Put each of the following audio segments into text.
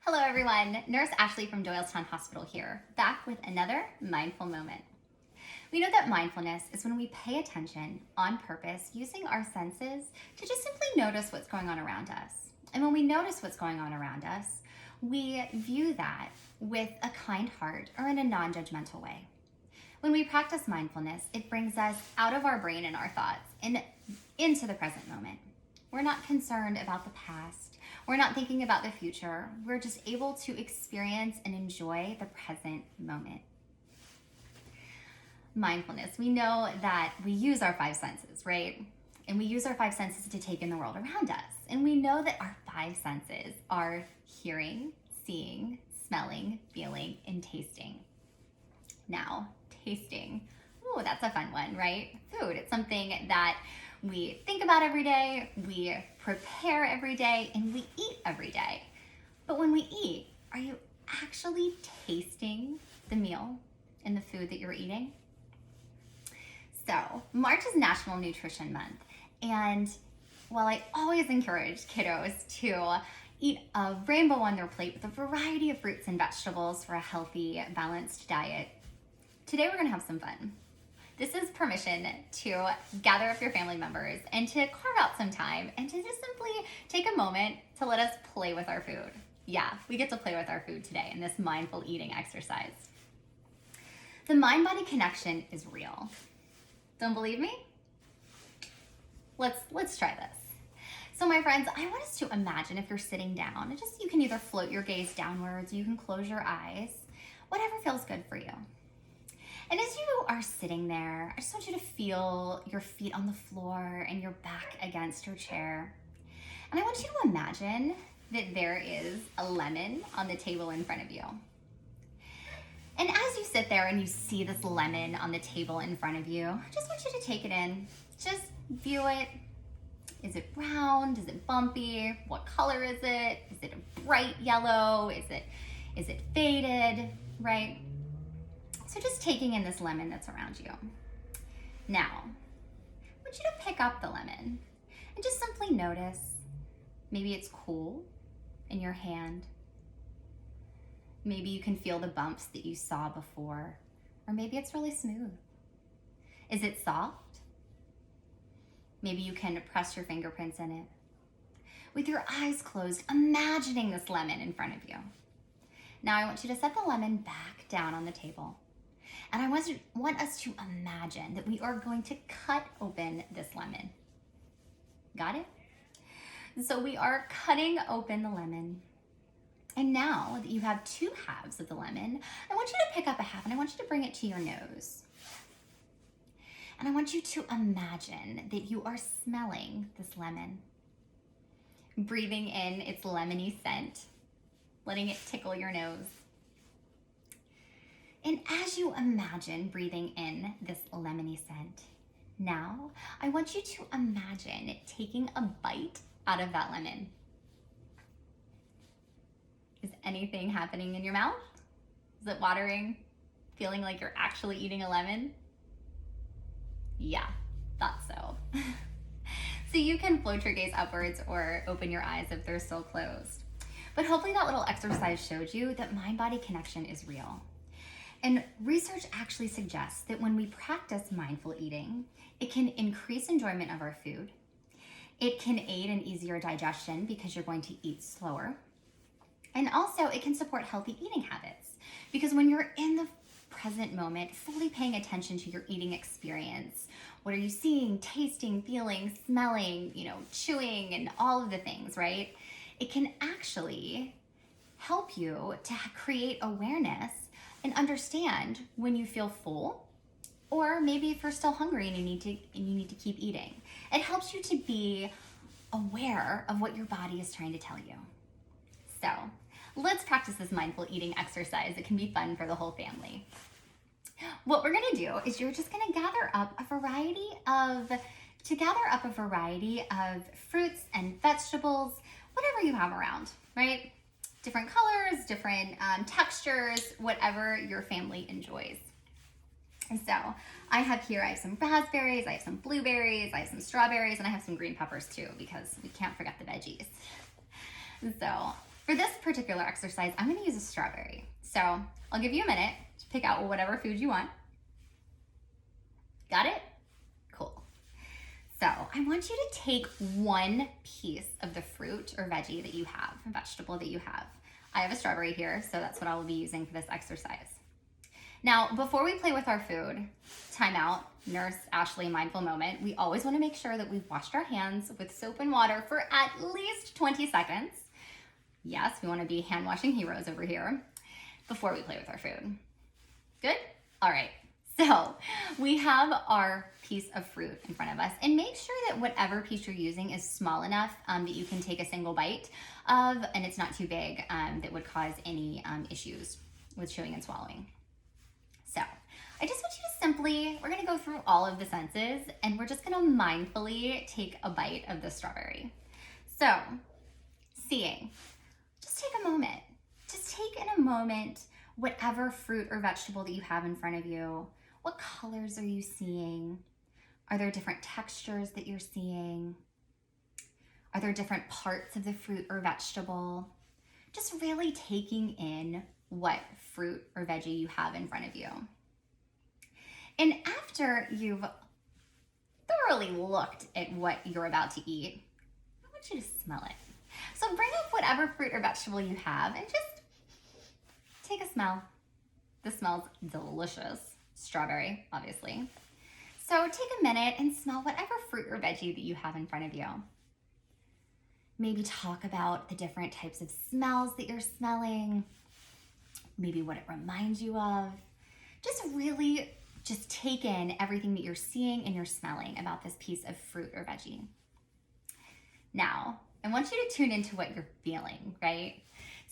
Hello everyone, Nurse Ashley from Doylestown Hospital here, back with another mindful moment. We know that mindfulness is when we pay attention on purpose using our senses to just simply notice what's going on around us. And when we notice what's going on around us, we view that with a kind heart or in a non-judgmental way. When we practice mindfulness, it brings us out of our brain and our thoughts and into the present moment. We're not concerned about the past. We're not thinking about the future. We're just able to experience and enjoy the present moment. Mindfulness, we know that we use our five senses, right? And we use our five senses to take in the world around us. And we know that our five senses are hearing, seeing, smelling, feeling, and tasting. Now, tasting. Oh, that's a fun one, right? Food. It's something that we think about every day, we prepare every day, and we eat every day. But when we eat, are you actually tasting the meal and the food that you're eating? So, March is National Nutrition Month, and while I always encourage kiddos to eat a rainbow on their plate with a variety of fruits and vegetables for a healthy, balanced diet, today we're gonna have some fun. This is permission to gather up your family members and to carve out some time and to just simply take a moment to let us play with our food. Yeah, we get to play with our food today in this mindful eating exercise. The mind-body connection is real. Don't believe me? Let's try this. So my friends, I want us to imagine if you're sitting down, and you can either float your gaze downwards, you can close your eyes, whatever feels good for you. And as you are sitting there, I just want you to feel your feet on the floor and your back against your chair. And I want you to imagine that there is a lemon on the table in front of you. And as you sit there and you see this lemon on the table in front of you, I just want you to take it in. Just view it. Is it round? Is it bumpy? What color is it? Is it a bright yellow? Is it faded, right? So just taking in this lemon that's around you. Now, I want you to pick up the lemon and just simply notice. Maybe it's cool in your hand. Maybe you can feel the bumps that you saw before, or maybe it's really smooth. Is it soft? Maybe you can press your fingerprints in it. With your eyes closed, imagining this lemon in front of you. Now I want you to set the lemon back down on the table. And I want us to imagine that we are going to cut open this lemon. Got it? So we are cutting open the lemon. And now that you have two halves of the lemon, I want you to pick up a half and I want you to bring it to your nose. And I want you to imagine that you are smelling this lemon. Breathing in its lemony scent, letting it tickle your nose. And as you imagine breathing in this lemony scent, now I want you to imagine taking a bite out of that lemon. Is anything happening in your mouth? Is it watering? Feeling like you're actually eating a lemon? Yeah, thought so. So you can float your gaze upwards or open your eyes if they're still closed. But hopefully that little exercise showed you that mind-body connection is real. And research actually suggests that when we practice mindful eating, it can increase enjoyment of our food. It can aid in easier digestion because you're going to eat slower. And also it can support healthy eating habits because when you're in the present moment, fully paying attention to your eating experience, what are you seeing, tasting, feeling, smelling, chewing, and all of the things, right? It can actually help you to create awareness and understand when you feel full, or maybe if you're still hungry and you need to keep eating. It helps you to be aware of what your body is trying to tell you. So let's practice this mindful eating exercise. It can be fun for the whole family. What we're gonna do is you're just gonna gather up a variety of fruits and vegetables, whatever you have around, right? Different colors, different textures, whatever your family enjoys. And so I have some raspberries, I have some blueberries, I have some strawberries, and I have some green peppers too, because we can't forget the veggies. So For this particular exercise, I'm gonna use a strawberry. So I'll give you a minute to pick out whatever food you want. Got it? Cool. So I want you to take one piece of the fruit or veggie that you have, a vegetable that you have. I have a strawberry here, so that's what I will be using for this exercise. Now, before we play with our food, time out, Nurse Ashley mindful moment, we always want to make sure that we've washed our hands with soap and water for at least 20 seconds. Yes, we want to be hand washing heroes over here before we play with our food. Good? All right. So we have our piece of fruit in front of us, and make sure that whatever piece you're using is small enough that you can take a single bite of, and it's not too big that would cause any issues with chewing and swallowing. So I just want you to simply, we're gonna go through all of the senses and we're just gonna mindfully take a bite of the strawberry. So seeing, just take a moment. Just take in a moment whatever fruit or vegetable that you have in front of you. What colors are you seeing? Are there different textures that you're seeing? Are there different parts of the fruit or vegetable? Just really taking in what fruit or veggie you have in front of you. And after you've thoroughly looked at what you're about to eat, I want you to smell it. So bring up whatever fruit or vegetable you have and just take a smell. This smells delicious. Strawberry, obviously. So take a minute and smell whatever fruit or veggie that you have in front of you. Maybe talk about the different types of smells that you're smelling, maybe what it reminds you of. Just really just take in everything that you're seeing and you're smelling about this piece of fruit or veggie. Now, I want you to tune into what you're feeling, right?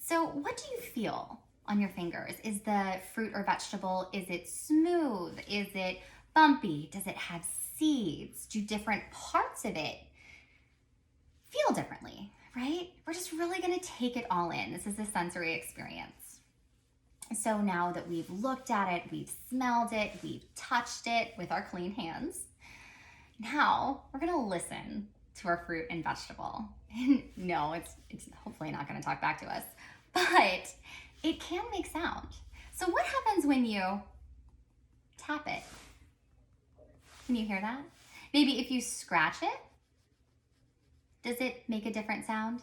So what do you feel on your fingers? Is the fruit or vegetable, is it smooth? Is it bumpy? Does it have seeds? Do different parts of it feel differently, right? We're just really gonna take it all in. This is a sensory experience. So now that we've looked at it, we've smelled it, we've touched it with our clean hands, now we're gonna listen to our fruit and vegetable. And no, it's hopefully not gonna talk back to us, but it can make sound. So what happens when you tap it? Can you hear that? Maybe if you scratch it, does it make a different sound?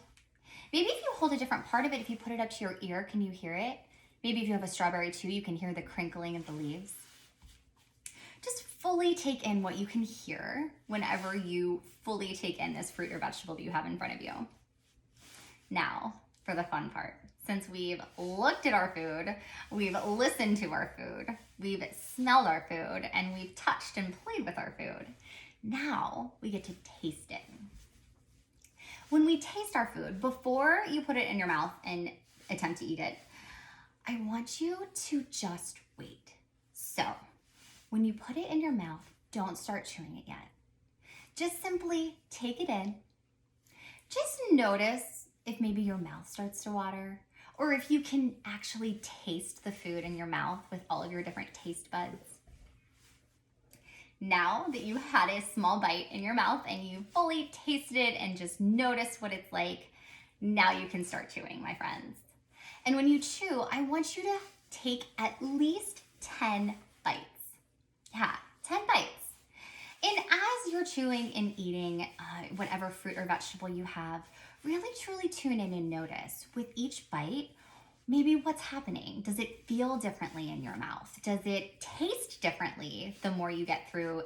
Maybe if you hold a different part of it, if you put it up to your ear, can you hear it? Maybe if you have a strawberry too, you can hear the crinkling of the leaves. Just fully take in what you can hear whenever you fully take in this fruit or vegetable that you have in front of you. Now, for the fun part. Since we've looked at our food, we've listened to our food, we've smelled our food, and we've touched and played with our food, now we get to taste it. When we taste our food, before you put it in your mouth and attempt to eat it, I want you to just wait. So, when you put it in your mouth, don't start chewing it yet. Just simply take it in. Just notice if maybe your mouth starts to water, or if you can actually taste the food in your mouth with all of your different taste buds. Now that you had a small bite in your mouth and you fully tasted it and just noticed what it's like, now you can start chewing, my friends. And when you chew, I want you to take at least 10 bites. Yeah, 10 bites. And as you're chewing and eating whatever fruit or vegetable you have, really truly tune in and notice with each bite, maybe what's happening. Does it feel differently in your mouth? Does it taste differently the more you get through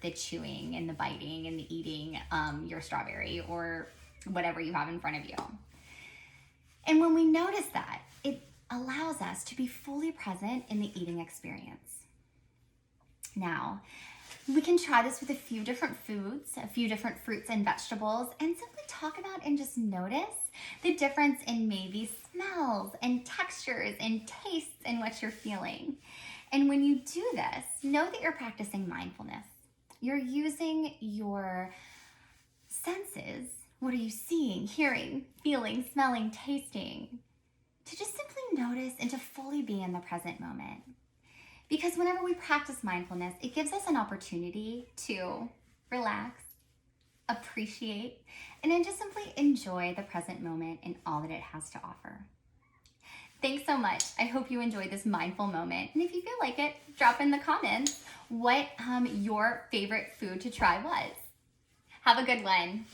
the chewing and the biting and the eating your strawberry or whatever you have in front of you? And when we notice that, it allows us to be fully present in the eating experience. Now, we can try this with a few different foods, a few different fruits and vegetables, and simply talk about and just notice the difference in maybe smells and textures and tastes and what you're feeling. And when you do this, know that you're practicing mindfulness. You're using your senses. What are you seeing, hearing, feeling, smelling, tasting? To just simply notice and to fully be in the present moment. Because whenever we practice mindfulness, it gives us an opportunity to relax, appreciate, and then just simply enjoy the present moment and all that it has to offer. Thanks so much. I hope you enjoyed this mindful moment. And if you feel like it, drop in the comments what your favorite food to try was. Have a good one.